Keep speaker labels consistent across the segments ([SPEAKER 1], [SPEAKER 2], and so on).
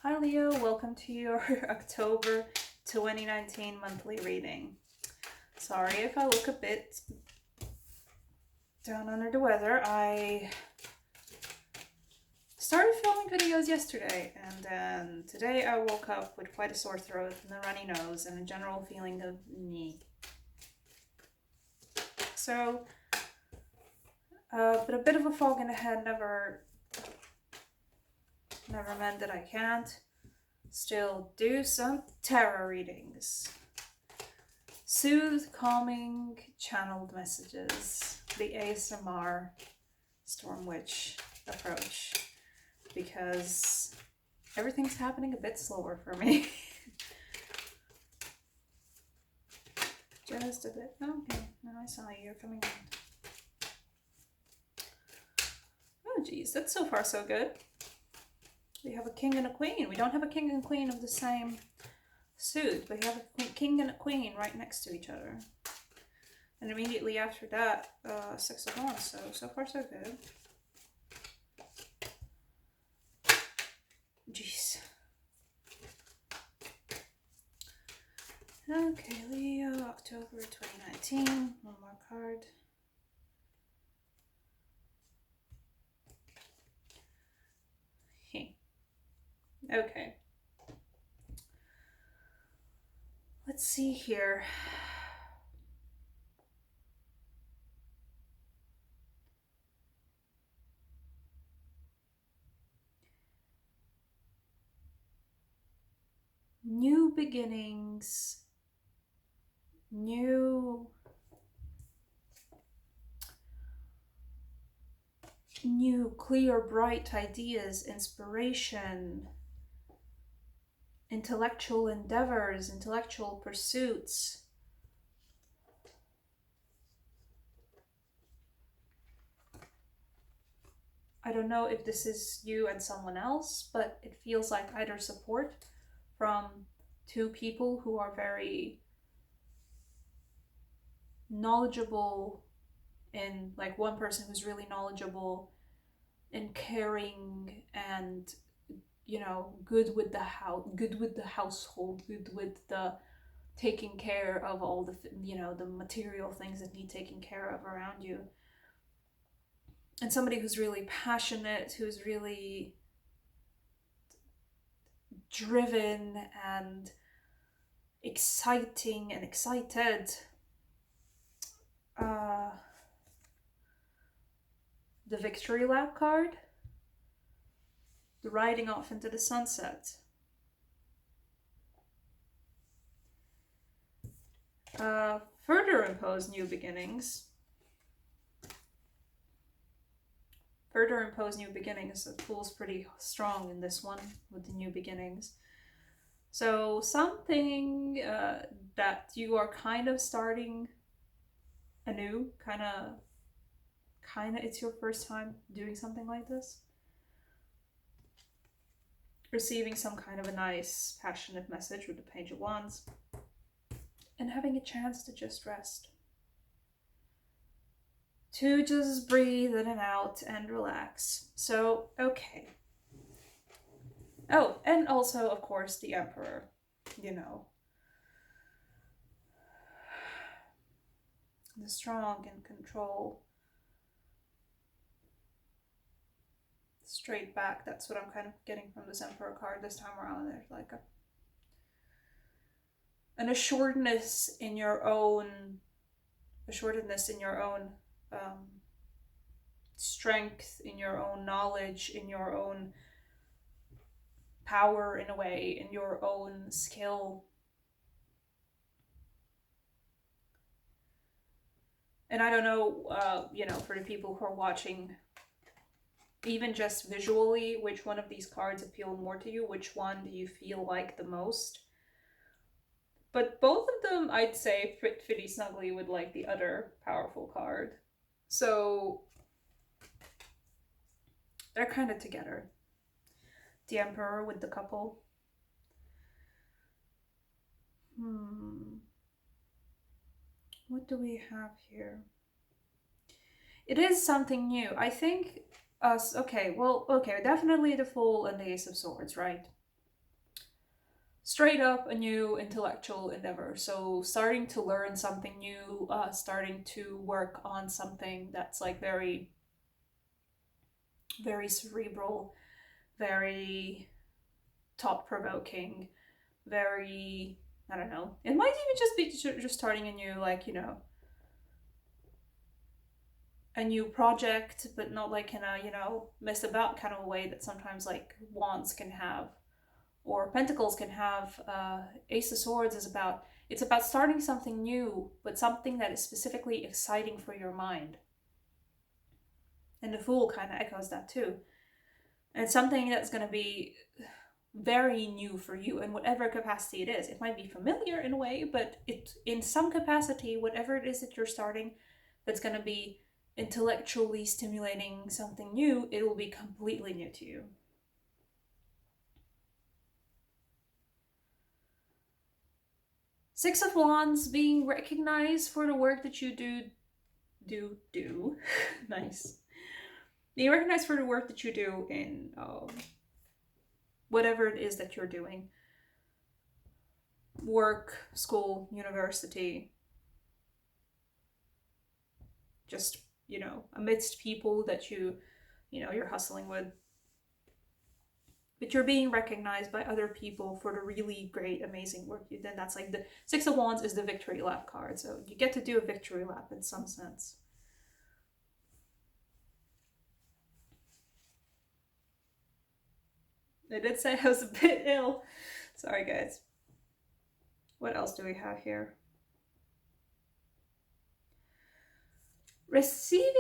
[SPEAKER 1] Hi Leo, welcome to your October 2019 monthly reading. Sorry if I look a bit down under the weather. I started filming videos yesterday, and then today I woke up with quite a sore throat and a runny nose and a general feeling of knee. So, but a bit of a fog in the head never meant that I can't still do some tarot readings. Soothe, calming, channeled messages. The ASMR Storm Witch approach. Because everything's happening a bit slower for me. Just a bit. Okay, now I saw you're coming in. Oh geez, that's so far so good. We have a king and a queen. We don't have a king and queen of the same suit. We have a king and a queen right next to each other. And immediately after that, Six of Wands. So far so good. Jeez. Okay, Leo, October 2019. One more card. Okay. Let's see here. New beginnings. New clear, bright ideas, inspiration, intellectual endeavors, intellectual pursuits. I don't know if this is you and someone else, but it feels like either support from two people who are very knowledgeable in, like, one person who's really knowledgeable and caring and, you know, good with the household, good with the taking care of all the, you know, the material things that need taking care of around you, and somebody who's really passionate, who's really driven and exciting and excited. The Victory Lap card, the riding off into the sunset. Further impose new beginnings. Further impose new beginnings. It pulls pretty strong in this one with the new beginnings. So something that you are kind of starting anew, kind of it's your first time doing something like this. Receiving some kind of a nice, passionate message with the Page of Wands. And having a chance to just rest. To just breathe in and out and relax. So, okay. Oh, and also, of course, the Emperor. You know. The strong and control. Straight back. That's what I'm kind of getting from this Emperor card this time around. There's like an assuredness in your own strength, in your own knowledge, in your own power, in a way, in your own skill. And I don't know, you know, for the people who are watching, even just visually, which one of these cards appeal more to you? Which one do you feel like the most? But both of them, I'd say, fit pretty snugly with, like, the other powerful card. So they're kind of together. The Emperor with the couple. What do we have here? It is something new. I think us, okay, definitely the Fool and the Ace of Swords, right? straight up a new intellectual endeavor. So starting to learn something new, starting to work on something that's like very, very cerebral, very thought provoking, very, I don't know. It might even just be just starting a new, like, a new project, but not like in a, mess about kind of a way that sometimes like wands can have or pentacles can have. Ace of Swords is about, it's about starting something new, but something that is specifically exciting for your mind. And the Fool kind of echoes that too. And it's something that's going to be very new for you in whatever capacity it is. It might be familiar in a way, but it, in some capacity, whatever it is that you're starting, that's going to be intellectually stimulating something new, it will be completely new to you. Six of Wands, being recognized for the work that you do. Nice. Being recognized for the work that you do in whatever it is that you're doing. Work, school, university. Just, amidst people that you're hustling with. But you're being recognized by other people for the really great, amazing work you did. That's like the Six of Wands is the victory lap card. So you get to do a victory lap in some sense. I did say I was a bit ill. Sorry, guys. What else do we have here? Receiving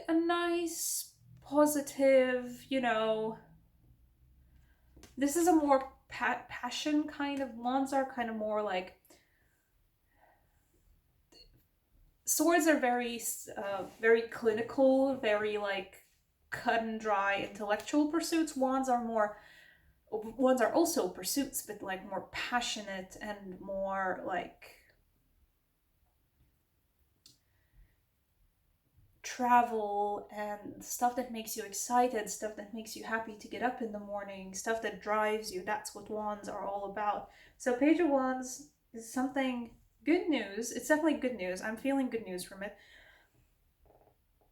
[SPEAKER 1] a nice, positive, this is a more passion kind of. Wands are kind of more like, swords are very, very clinical, very like cut and dry intellectual pursuits. Wands are also pursuits, but like more passionate and more like travel and stuff that makes you excited, stuff that makes you happy to get up in the morning, stuff that drives you. That's what Wands are all about. So Page of Wands is something, good news. It's definitely good news. I'm feeling good news from it.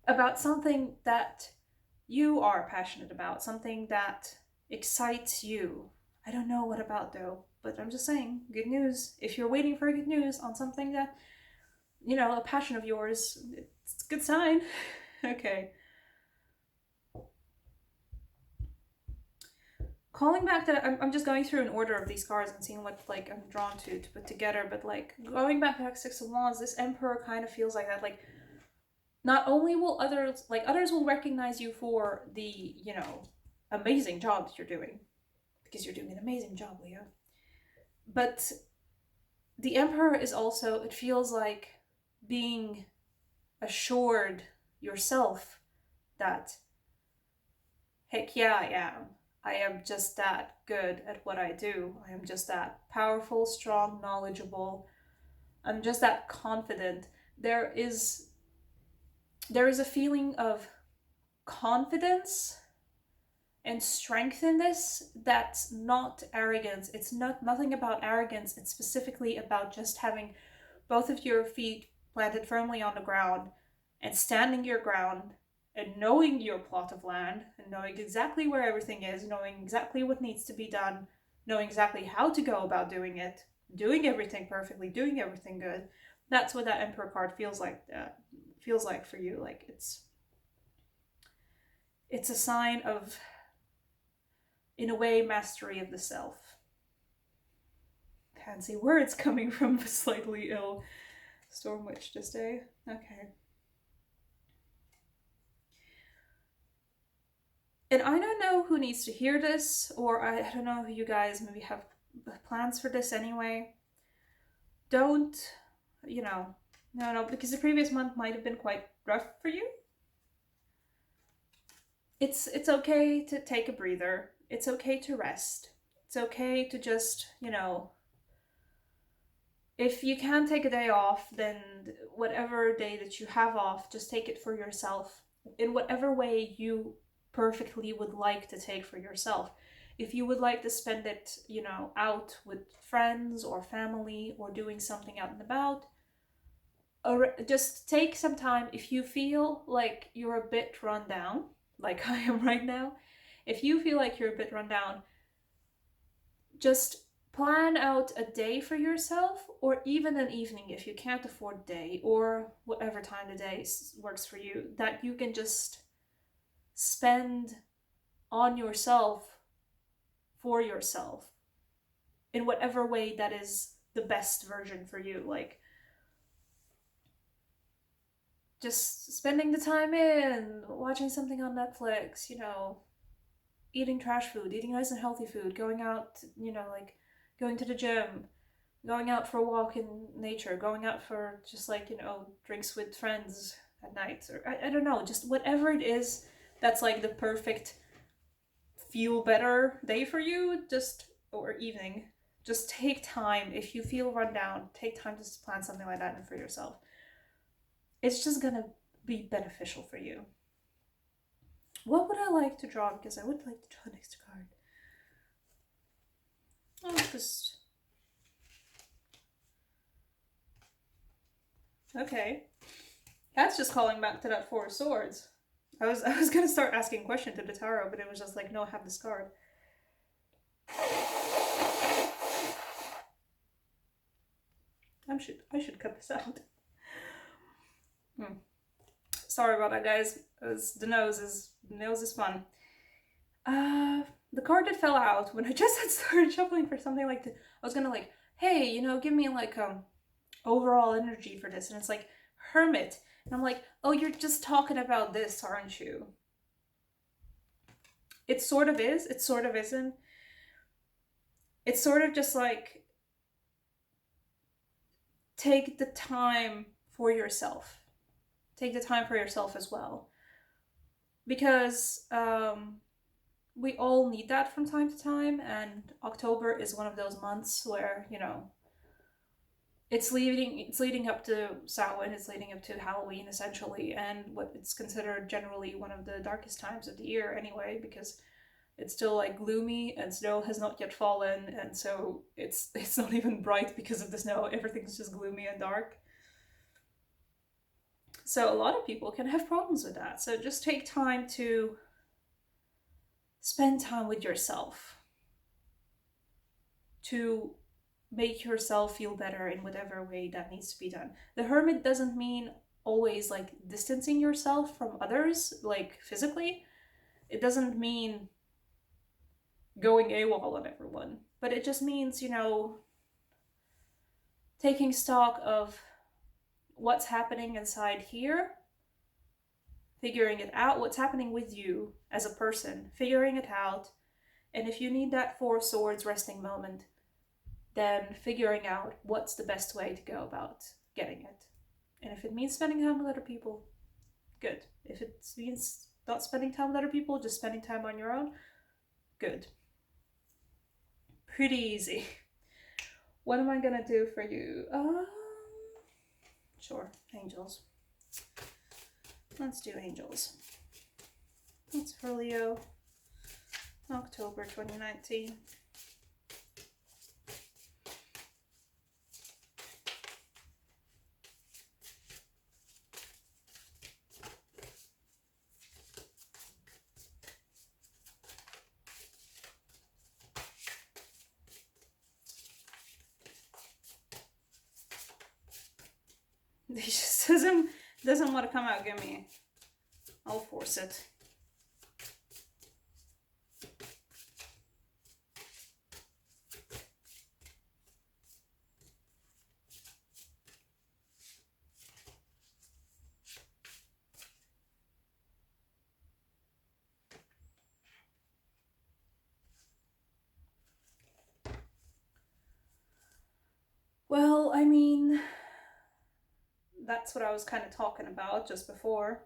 [SPEAKER 1] About something that you are passionate about, something that excites you. I don't know what about though, but I'm just saying, good news. If you're waiting for good news on something that, a passion of yours, it's a good sign. Okay. Calling back that, I'm just going through an order of these cards and seeing what like I'm drawn to put together, but like going back to Six of Wands, this Emperor kind of feels like that. Like, not only will others will recognize you for the, amazing job that you're doing, because you're doing an amazing job, Leo, but the Emperor is also, it feels like, being assured yourself that, heck yeah, I am. I am just that good at what I do. I am just that powerful, strong, knowledgeable. I'm just that confident. There is a feeling of confidence and strength in this that's not arrogance. It's nothing about arrogance. It's specifically about just having both of your feet planted firmly on the ground and standing your ground and knowing your plot of land and knowing exactly where everything is, knowing exactly what needs to be done, knowing exactly how to go about doing it, doing everything perfectly, doing everything good. That's what that Emperor card feels like. Feels like for you. Like it's a sign of, in a way, mastery of the self. Fancy words coming from a slightly ill Storm Witch this day. Okay. And I don't know who needs to hear this, or I don't know if you guys maybe have plans for this anyway. Don't, no, because the previous month might have been quite rough for you. It's okay to take a breather. It's okay to rest. It's okay to just, if you can take a day off, then whatever day that you have off, just take it for yourself in whatever way you perfectly would like to take for yourself. If you would like to spend it, out with friends or family or doing something out and about, or just take some time. If you feel like you're a bit run down, like I am right now, if you feel like you're a bit run down, just plan out a day for yourself, or even an evening if you can't afford a day, or whatever time of the day works for you, that you can just spend on yourself, for yourself, in whatever way that is the best version for you. Like, just spending the time in watching something on Netflix, eating trash food, eating nice and healthy food, going out, like going to the gym, going out for a walk in nature, going out for just like, drinks with friends at night, or I don't know, just whatever it is that's like the perfect feel better day for you, or evening. Just take time. If you feel run down, take time to plan something like that for yourself. It's just gonna be beneficial for you. What would I like to draw? Because I would like to draw next card. Oh, just... Okay. That's just calling back to that Four of Swords. I was gonna start asking questions to the tarot, but it was just like, no, I have this card. I should cut this out. Sorry about that, guys. The nose is fun. The card that fell out when I just had started shuffling for something like I was gonna like, hey, give me like overall energy for this, and it's like Hermit, and I'm like, oh, you're just talking about this, aren't you? It sort of is. It sort of isn't. It's sort of just like, take the time for yourself. Take the time for yourself as well. Because we all need that from time to time, and October is one of those months where, it's leading up to Samhain, it's leading up to Halloween essentially, and what it's considered generally one of the darkest times of the year anyway, because it's still like gloomy and snow has not yet fallen, and so it's not even bright because of the snow. Everything's just gloomy and dark. So a lot of people can have problems with that. So just take time to spend time with yourself, to make yourself feel better in whatever way that needs to be done. The Hermit doesn't mean always like distancing yourself from others, like physically. It doesn't mean going AWOL on everyone, but it just means, taking stock of what's happening inside here, figuring it out, what's happening with you as a person, figuring it out, and if you need that Four of Swords resting moment, then figuring out what's the best way to go about getting it. And if it means spending time with other people, good. If it means not spending time with other people, just spending time on your own, good. Pretty easy. What am I gonna do for you? Sure, angels. Let's do angels. That's for Leo, October 2019. He just doesn't want to come out. Give me. I'll force it. Well, I mean, that's what I was kind of talking about just before.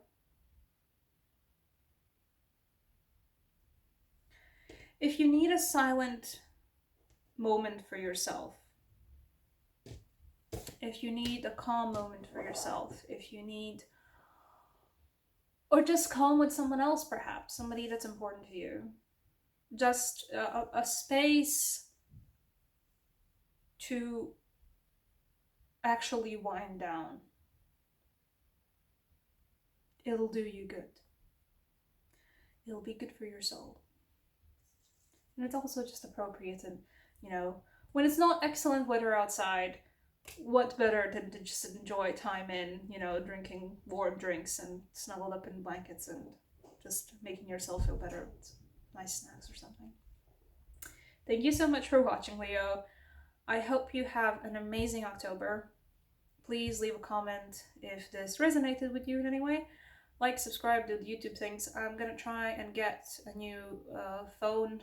[SPEAKER 1] If you need a silent moment for yourself, if you need a calm moment for yourself, if you need, or just calm with someone else perhaps, somebody that's important to you, just a space to actually wind down. It'll do you good. It'll be good for your soul. And it's also just appropriate, and, you know, when it's not excellent weather outside, what better than to just enjoy time in, you know, drinking warm drinks and snuggled up in blankets and just making yourself feel better with nice snacks or something. Thank you so much for watching, Leo. I hope you have an amazing October. Please leave a comment if this resonated with you in any way. Like, subscribe, do the YouTube things. I'm gonna try and get a new phone.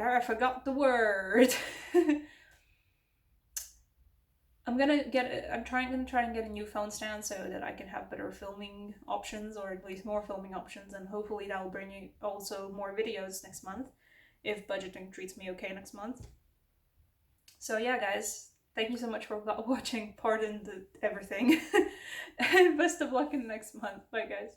[SPEAKER 1] I forgot the word. I'm gonna try and get a new phone stand so that I can have better filming options, or at least more filming options, and hopefully that will bring you also more videos next month, if budgeting treats me okay next month. So yeah, guys, thank you so much for watching. Pardon the everything. And best of luck in the next month. Bye, guys.